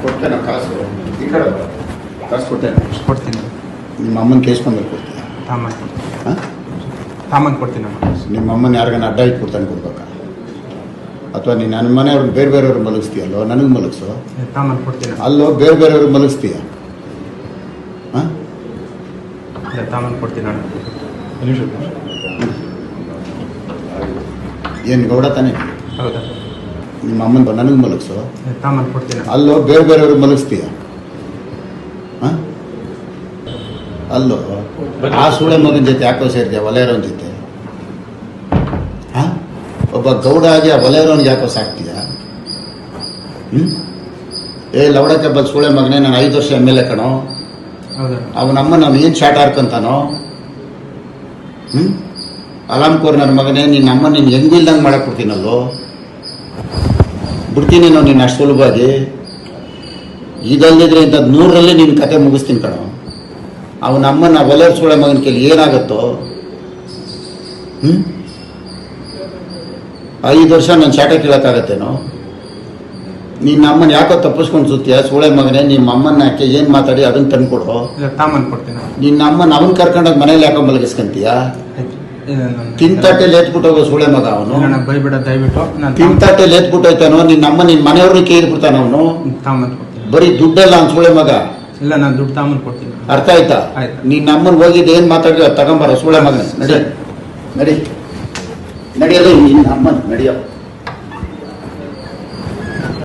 ಕೊಡ್ತೇನೆ ಕಾಸು. ಈ ಕಡೆ ಬಾ. ಕಾಸು ಕೊಡ್ತೀನಿ. ನಿಮ್ಮ ಅಮ್ಮನ ಕೇಸ್ಕೊಂಡ್ಮೇಲೆ ಕೊಡ್ತೀಯ? ತಾಮನ್ ಕೊಡ್ತೀನಿ. ನಿಮ್ಮ ಅಮ್ಮನ ಯಾರಿಗಾನ ಅಡ್ಡ ಇಟ್ಬಿಡ್ತಾನೆ ಕೊಡ್ಬೇಕಾ? ಅಥವಾ ನೀನು ನನ್ನ ಮನೆಯವ್ರಿಗೆ ಬೇರೆ ಬೇರೆಯವ್ರು ಮಲಗಿಸ್ತೀಯಲ್ಲೋ, ನನಗೆ ಮಲಗಿಸೋ. ತಾಮನ್ ಕೊಡ್ತೀನಿ. ಅಲ್ಲೋ ಬೇರೆ ಬೇರೆಯವ್ರಿಗೆ ಮಲಗಿಸ್ತೀಯ? ಹಾಂ, ತಾಮನ್ ಕೊಡ್ತೀನಿ. ಏನು ಗೌಡ ತಾನೆ? ಹೌದಾ? ನಿಮ್ಮ ಅಮ್ಮನ ನನಗೆ ಮಲಗಿಸೋ. ತಾಮನ್ ಕೊಡ್ತೀನಿ. ಅಲ್ಲೋ ಬೇರೆ ಬೇರೆಯವ್ರಿಗೆ ಮಲಗಿಸ್ತೀಯ? ಹಾಂ, ಅಲ್ಲೋ ಆ ಸೂಳೆ ಮಗನ ಜೊತೆ ಯಾಕೋ ಸೇರ್ತೀಯ? ಒಲೆಯರೋನ ಜೊತೆ. ಹಾಂ, ಒಬ್ಬ ಗೌಡ ಆಗಿ ಆ ಒಲೆಯರೋನಿಗೆ ಯಾಕೋ ಸಾಕ್ತೀಯ? ಲವಡಕ್ಕೆ ಬಲ್ ಸೂಳೆ ಮಗನೇ, ನಾನು 5 ವರ್ಷ MLA ಕಣೋ. ಅವನಮ್ಮ ನಾವು ಏನು ಶಾಟ್ ಹಾರ್ಕೊಂತಾನೋ. ಅಲಾಮ್ಕೋರ್ ನನ್ನ ಮಗನೇ, ನಿನ್ನ ಅಮ್ಮ ನೀನು ಹೆಂಗಿಲ್ದಂಗೆ ಮಾಡಕ್ಕೆ ಕೊಡ್ತೀನಲ್ಲೋ. ಬಿಡ್ತೀನಿ ನಾವು ನಿನ್ನ ಅಷ್ಟು ಸುಲಭವಾಗಿ. ಇದಲ್ಲದಿದ್ರೆ ಇಂಥದ್ದು 100ರಲ್ಲಿ ನಿನ್ನ ಕತೆ ಮುಗಿಸ್ತೀನಿ ಕಣೋ. ಅವನಮ್ಮನ ಒಲೆಯರ್ ಸೂಳೆ ಮಗನ ಕೈಲಿ ಏನಾಗುತ್ತೋ. 5 ವರ್ಷ ನಾನು ಶಾಟ ಕೇಳೋಕ್ಕಾಗತ್ತೇನೋ? ನಿನ್ನ ಅಮ್ಮನ ಯಾಕೋ ತಪ್ಪಿಸ್ಕೊಂಡು ಸುತ್ತೀಯ? ಸೂಳೆ ಮಗನೇ, ನಿಮ್ಮ ಅಮ್ಮನ ಯಾಕೆ ಏನು ಮಾತಾಡಿ ಅದನ್ನು ತಂದ್ಕೊಡು. ತಾಮನ್ ಕೊಡ್ತೀನಿ. ನಿನ್ನ ಅಮ್ಮನ ಅವನ್ ಕರ್ಕೊಂಡೋಗಿ ಮನೇಲಿ ಯಾಕೋ ಮಲಗಿಸ್ಕೊಂತೀಯ? ತಿಂತಟ್ಟೆಲಿ ಎತ್ಬಿಟ್ಟು ಹೋಗೋ ಸೂಳೆ ಮಗ ಅವನು. ಬೈಬಿಡ ದಯವಿಟ್ಟು. ತಿಂತಟ್ಟೆಲಿ ಎತ್ಬಿಟ್ಟು ಹೋಯ್ತಾನೋ. ನಿನ್ನ ಅಮ್ಮ ನಿನ್ನ ಮನೆಯವ್ರನ್ನ ಕೇಳ್ಬಿಡ್ತಾನ ಅವನು. ತಾಮನ್ ಕೊಡ್ತೀನಿ. ಬರೀ ದುಡ್ಡಲ್ಲ ಅವ್ನು ಸೂಳೆ ಮಗ. ಇಲ್ಲ, ನಾನು ದುಡ್ಡು ತಾಮನ್ ಕೊಡ್ತೀನಿ. ಅರ್ಥ ಆಯ್ತಾ? ನಿನ್ನ ಅಮ್ಮನ ಹೋಗಿದ್ದು ಏನು ಮಾತಾಡಿದ್ರೆ ತಗೊಂಬಾರ ಸೂಳೆ ಮಗನೇ. ನಡಿ ನಡಿ ನಡಿಯಲ್ಲ ನಿನ್ನ ಅಮ್ಮನ ನಡಿಯೋ.